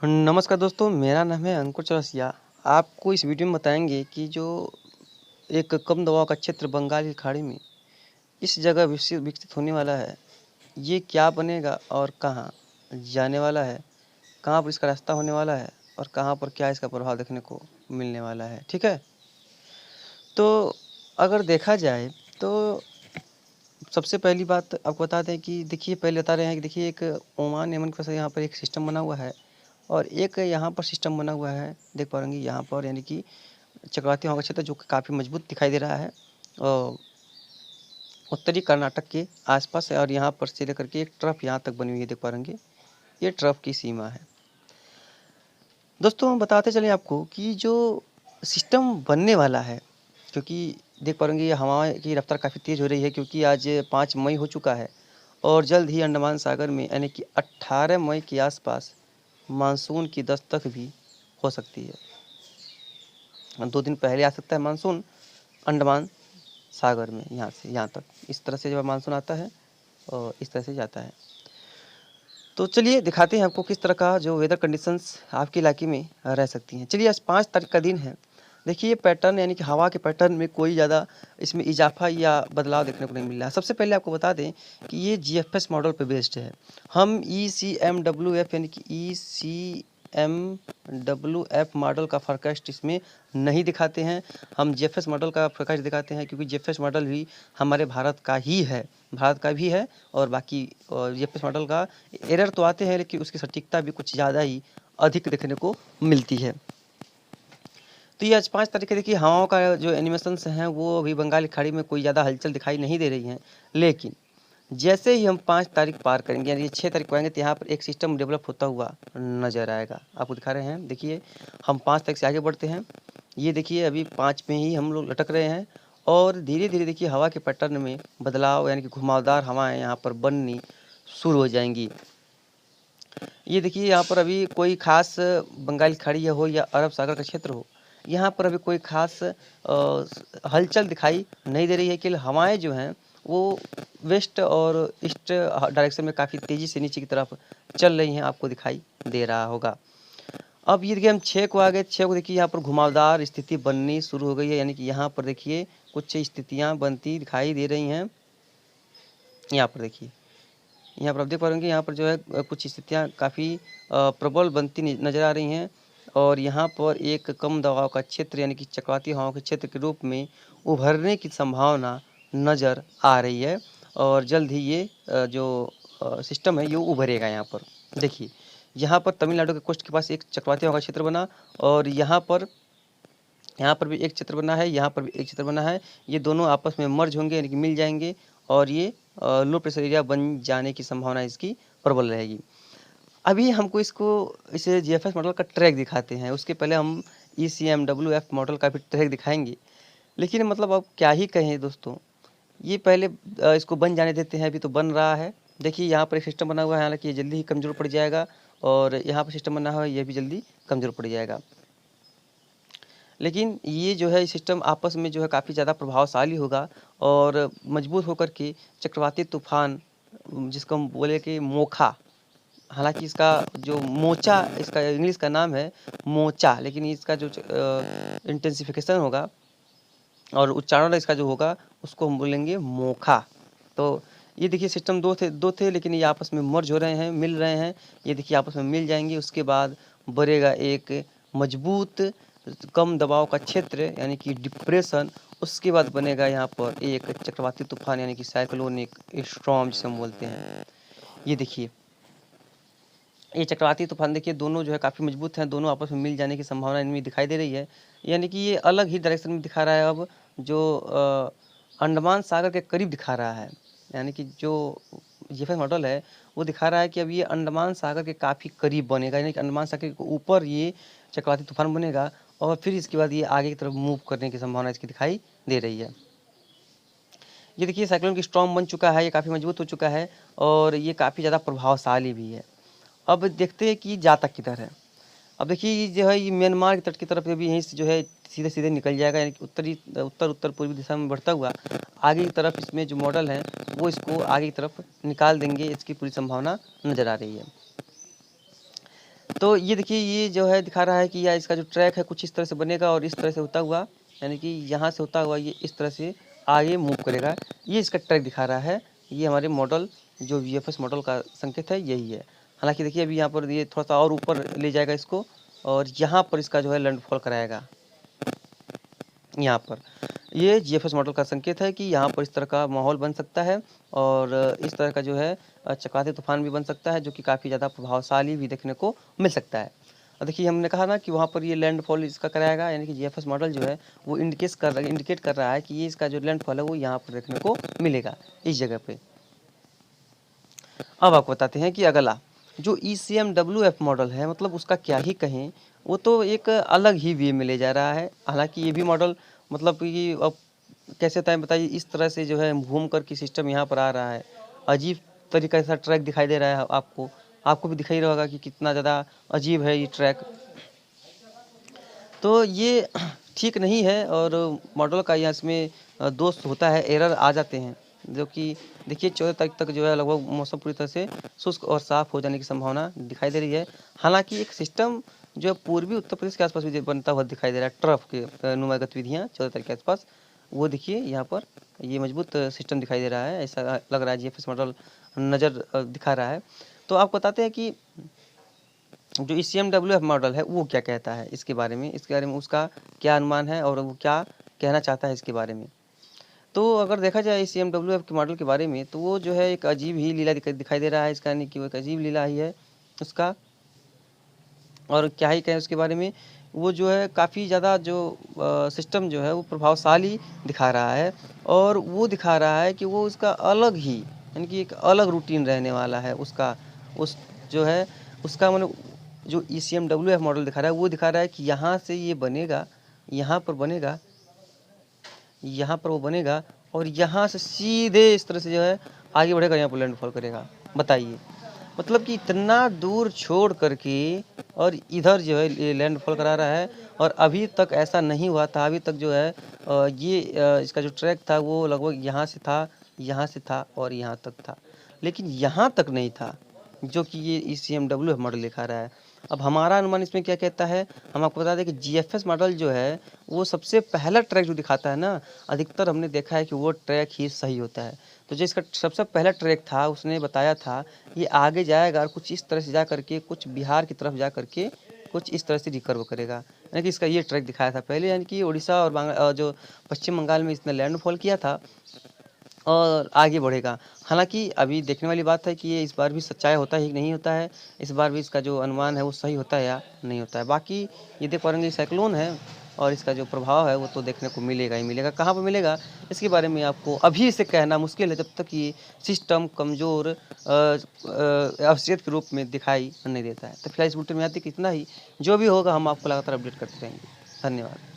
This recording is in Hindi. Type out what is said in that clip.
नमस्कार दोस्तों, मेरा नाम है अंकुर चौरसिया। आपको इस वीडियो में बताएँगे कि जो एक कम दबाव का क्षेत्र बंगाल की खाड़ी में इस जगह विकसित होने वाला है, ये क्या बनेगा और कहाँ जाने वाला है, कहाँ पर इसका रास्ता होने वाला है और कहाँ पर क्या इसका प्रभाव देखने को मिलने वाला है, ठीक है? तो अगर देखा जाए तो सबसे पहली बात आपको बता दें कि देखिए पहले बता रहे हैं कि देखिए एक ओमान यमन के पास यहाँ पर एक सिस्टम बना हुआ है और एक यहाँ पर सिस्टम बना हुआ है, देख पा होंगे यहाँ पर, यानी कि चक्रवाती हवा का क्षेत्र जो कि काफ़ी मजबूत दिखाई दे रहा है और उत्तरी कर्नाटक के आसपास है और यहाँ पर से लेकर के एक ट्रफ यहाँ तक बनी हुई है, देख पा होंगे ये ट्रफ की सीमा है। दोस्तों हम बताते चलें आपको कि जो सिस्टम बनने वाला है, क्योंकि देख पा होंगे ये हवा की रफ्तार काफ़ी तेज़ हो रही है, क्योंकि आज 5 मई हो चुका है और जल्द ही अंडमान सागर में यानी कि 18 मई के आसपास मानसून की दस्तक भी हो सकती है। 2 दिन पहले आ सकता है मानसून अंडमान सागर में, यहाँ से यहाँ तक इस तरह से जब मानसून आता है और इस तरह से जाता है। तो चलिए दिखाते हैं आपको किस तरह का जो वेदर कंडीशंस आपके इलाके में रह सकती हैं। चलिए आज 5 तारीख का दिन है। देखिए ये पैटर्न, यानी कि हवा के पैटर्न में कोई ज़्यादा इसमें इजाफा या बदलाव देखने को नहीं मिल रहा है। सबसे पहले आपको बता दें कि ये जीएफएस मॉडल पे बेस्ड है। हम ईसीएमडब्ल्यूएफ यानी कि ईसीएमडब्ल्यूएफ मॉडल का फोरकास्ट इसमें नहीं दिखाते हैं। हम जीएफएस मॉडल का फोरकास्ट दिखाते हैं, क्योंकि जीएफएस मॉडल भी हमारे भारत का ही है, भारत का भी है और बाकी जीएफएस मॉडल का एरर तो आते हैं, लेकिन उसकी सटीकता भी कुछ ज़्यादा ही अधिक देखने को मिलती है। तो ये आज 5 तारीख है। देखिए हवाओं का जो एनिमेशंस हैं वो अभी बंगाल की खाड़ी में कोई ज़्यादा हलचल दिखाई नहीं दे रही हैं, लेकिन जैसे ही हम 5 तारीख पार करेंगे यानी 6 तारीख को आएंगे तो यहाँ पर एक सिस्टम डेवलप होता हुआ नज़र आएगा। आपको दिखा रहे हैं, देखिए हम 5 तारीख से आगे बढ़ते हैं। ये देखिए अभी 5 में ही हम लोग लटक रहे हैं और धीरे धीरे देखिए हवा के पैटर्न में बदलाव, यानी कि घुमावदार हवाएँ यहाँ पर बननी शुरू हो जाएंगी। ये देखिए यहाँ पर अभी कोई ख़ास बंगाल की खाड़ी हो या अरब सागर का क्षेत्र हो, यहाँ पर अभी कोई ख़ास हलचल दिखाई नहीं दे रही है कि हवाएं जो हैं वो वेस्ट और ईस्ट डायरेक्शन में काफ़ी तेज़ी से नीचे की तरफ चल रही हैं, आपको दिखाई दे रहा होगा। अब ये देखिए हम 6 को आ गए। 6 को देखिए यहाँ पर घुमावदार स्थिति बननी शुरू हो गई है, यानी कि यहाँ पर देखिए कुछ स्थितियाँ बनती दिखाई दे रही हैं। यहाँ पर देखिए, यहाँ पर आप देख पा रहे हैं कि यहाँ पर जो है कुछ स्थितियाँ काफ़ी प्रबल बनती नज़र आ रही हैं और यहाँ पर एक कम दबाव का क्षेत्र यानी कि चक्रवाती हवाओं के क्षेत्र के रूप में उभरने की संभावना नज़र आ रही है और जल्द ही ये जो सिस्टम है ये उभरेगा। यहाँ पर देखिए, यहाँ पर तमिलनाडु के कोस्ट के पास एक चक्रवाती हवा का क्षेत्र बना और यहाँ पर भी एक क्षेत्र बना है, यहाँ पर भी एक क्षेत्र बना है। ये दोनों आपस में मर्ज होंगे यानी कि मिल जाएंगे और ये लो प्रेशर एरिया बन जाने की संभावना इसकी प्रबल रहेगी। अभी हमको इसे जीएफएस मॉडल का ट्रैक दिखाते हैं, उसके पहले हम ईसीएमडब्ल्यूएफ मॉडल का भी ट्रैक दिखाएंगे। लेकिन मतलब अब क्या ही कहें दोस्तों, ये पहले इसको बन जाने देते हैं, अभी तो बन रहा है। देखिए यहाँ पर एक सिस्टम बना हुआ है, हालांकि ये जल्दी ही कमज़ोर पड़ जाएगा और यहाँ पर सिस्टम बना हुआ है, ये भी जल्दी कमज़ोर पड़ जाएगा। लेकिन ये जो है सिस्टम आपस में जो है काफ़ी ज़्यादा प्रभावशाली होगा और मजबूत होकर के चक्रवाती तूफान, जिसको हम बोले कि मोखा, हालांकि इसका जो मोचा, इसका इंग्लिश का नाम है मोचा, लेकिन इसका जो इंटेंसिफिकेशन होगा और उच्चारण इसका जो होगा उसको हम बोलेंगे मोखा। तो ये देखिए सिस्टम दो थे लेकिन ये आपस में मर्ज हो रहे हैं, मिल रहे हैं। ये देखिए आपस में मिल जाएंगे, उसके बाद बढ़ेगा एक मजबूत कम दबाव का क्षेत्र यानी कि डिप्रेशन। उसके बाद बनेगा यहाँ पर एक चक्रवाती तूफान यानी कि साइक्लोनिक स्टॉर्म जिसे हम बोलते हैं। ये देखिए ये चक्रवाती तूफान देखिए दोनों जो है काफ़ी मजबूत हैं, दोनों आपस में मिल जाने की संभावना इनमें दिखाई दे रही है, यानी कि ये अलग ही डायरेक्शन में दिखा रहा है। अब जो अंडमान सागर के करीब दिखा रहा है, यानी कि जो जीएफएस मॉडल है वो दिखा रहा है कि अब ये अंडमान सागर के काफ़ी करीब बनेगा, यानी कि अंडमान सागर के ऊपर ये चक्रवाती तूफान बनेगा और फिर इसके बाद ये आगे की तरफ मूव करने की संभावना इसकी दिखाई दे रही है। ये देखिए साइक्लोन की स्टॉर्म बन चुका है, ये काफ़ी मजबूत हो चुका है और ये काफ़ी ज़्यादा प्रभावशाली भी है। अब देखते हैं कि जाता किधर है। अब देखिए ये जो है ये म्यांमार के तट की तरफ भी यहीं से जो है सीधे सीधे निकल जाएगा, यानी कि उत्तर पूर्वी दिशा में बढ़ता हुआ आगे की तरफ इसमें जो मॉडल है वो इसको आगे की तरफ निकाल देंगे, इसकी पूरी संभावना नज़र आ रही है। तो ये देखिए, ये जो है दिखा रहा है कि या इसका जो ट्रैक है कुछ इस तरह से बनेगा और इस तरह से होता हुआ, यानी कि यहाँ से होता हुआ ये इस तरह से आगे मूव करेगा। ये इसका ट्रैक दिखा रहा है। ये हमारे मॉडल जो वीएफएस मॉडल का संकेत है यही है। हालांकि देखिए अभी यहाँ पर ये थोड़ा सा और ऊपर ले जाएगा इसको, और यहाँ पर इसका जो है लैंडफॉल कराएगा। यहाँ पर ये जीएफएस मॉडल का संकेत है कि यहाँ पर इस तरह का माहौल बन सकता है, और इस तरह का जो है चक्रवाती तूफान भी बन सकता है, जो कि काफ़ी ज़्यादा प्रभावशाली भी देखने को मिल सकता है। और देखिए हमने कहा ना कि वहाँ पर ये लैंडफॉल इसका कराएगा, यानी कि जीएफएस मॉडल जो है वो इंडिकेट कर रहा है कि ये इसका जो लैंडफॉल है वो यहाँ पर देखने को मिलेगा, इस जगह पे। अब आपको बताते हैं कि अगला जो ECMWF मॉडल है, मतलब उसका क्या ही कहें, वो तो एक अलग ही वे में ले जा रहा है। हालांकि ये भी मॉडल मतलब कि अब कैसे बताएं, बताइए, इस तरह से जो है घूम कर के सिस्टम यहाँ पर आ रहा है। अजीब तरीका सा ट्रैक दिखाई दे रहा है आपको भी दिखाई रहा होगा कि कितना ज़्यादा अजीब है ये ट्रैक। तो ये ठीक नहीं है, और मॉडल का यहाँ इसमें दोष होता है, एरर आ जाते हैं, जो कि देखिए 14 तारीख तक जो है लगभग मौसम पूरी तरह से शुष्क और साफ हो जाने की संभावना दिखाई दे रही है। हालांकि एक सिस्टम जो है पूर्वी उत्तर प्रदेश के आसपास भी बनता हुआ दिखाई दे रहा है, ट्रफ के नुमा गतिविधियाँ 14 तारीख के आसपास, वो देखिए यहाँ पर ये मजबूत सिस्टम दिखाई दे रहा है, ऐसा लग रहा है, जीएफएस मॉडल नज़र दिखा रहा है। तो आपको बताते हैं कि जो ECMWF मॉडल है वो क्या कहता है इसके बारे में, उसका क्या अनुमान है और वो क्या कहना चाहता है इसके बारे में। तो अगर देखा जाए ECMWF के मॉडल के बारे में, तो वो जो है एक अजीब ही लीला दिखाई दे रहा है इसका, यानी कि वो एक अजीब लीला ही है उसका। और क्या ही कहें उसके बारे में, वो जो है काफ़ी ज़्यादा जो सिस्टम जो है वो प्रभावशाली दिखा रहा है, और वो दिखा रहा है कि वो उसका अलग ही, यानी कि एक अलग रूटीन रहने वाला है उसका। उस जो है उसका मतलब जो ECMWF मॉडल दिखा रहा है वो दिखा रहा है कि यहाँ से ये बनेगा, यहाँ पर बनेगा, यहाँ पर वो बनेगा, और यहाँ से सीधे इस तरह से जो है आगे बढ़ेगा, यहाँ पर लैंडफॉल करेगा। बताइए, मतलब कि इतना दूर छोड़ करके और इधर जो है ये लैंडफॉल करा रहा है, और अभी तक ऐसा नहीं हुआ था। अभी तक जो है इसका जो ट्रैक था वो लगभग यहाँ से था और यहाँ तक था, लेकिन यहाँ तक नहीं था जो कि ये ECMWF मॉडल दिखा रहा है। अब हमारा अनुमान इसमें क्या कहता है, हम आपको बता दें कि जीएफएस मॉडल जो है वो सबसे पहला ट्रैक जो दिखाता है ना, अधिकतर हमने देखा है कि वो ट्रैक ही सही होता है। तो जो इसका सबसे पहला ट्रैक था उसने बताया था ये आगे जाएगा और कुछ इस तरह से जा करके कुछ बिहार की तरफ जा करके कुछ इस तरह से रिकर्व करेगा, यानी कि इसका ये ट्रैक दिखाया था पहले, यानी कि उड़ीसा और जो पश्चिम बंगाल में इसने लैंडफॉल किया था और आगे बढ़ेगा। हालांकि अभी देखने वाली बात है कि ये इस बार भी सच्चाई होता है कि नहीं होता है, इस बार भी इसका जो अनुमान है वो सही होता है या नहीं होता है। बाकी ये देख पा रहे हैं साइक्लोन है और इसका जो प्रभाव है वो तो देखने को मिलेगा ही मिलेगा। कहाँ पर मिलेगा इसके बारे में आपको अभी से कहना मुश्किल है, जब तक ये सिस्टम कमज़ोर अवशेष के रूप में दिखाई नहीं देता है। तो फिलहाल इस बुलेटिन में आती कि इतना ही, जो भी होगा हम आपको लगातार अपडेट करते रहेंगे। धन्यवाद।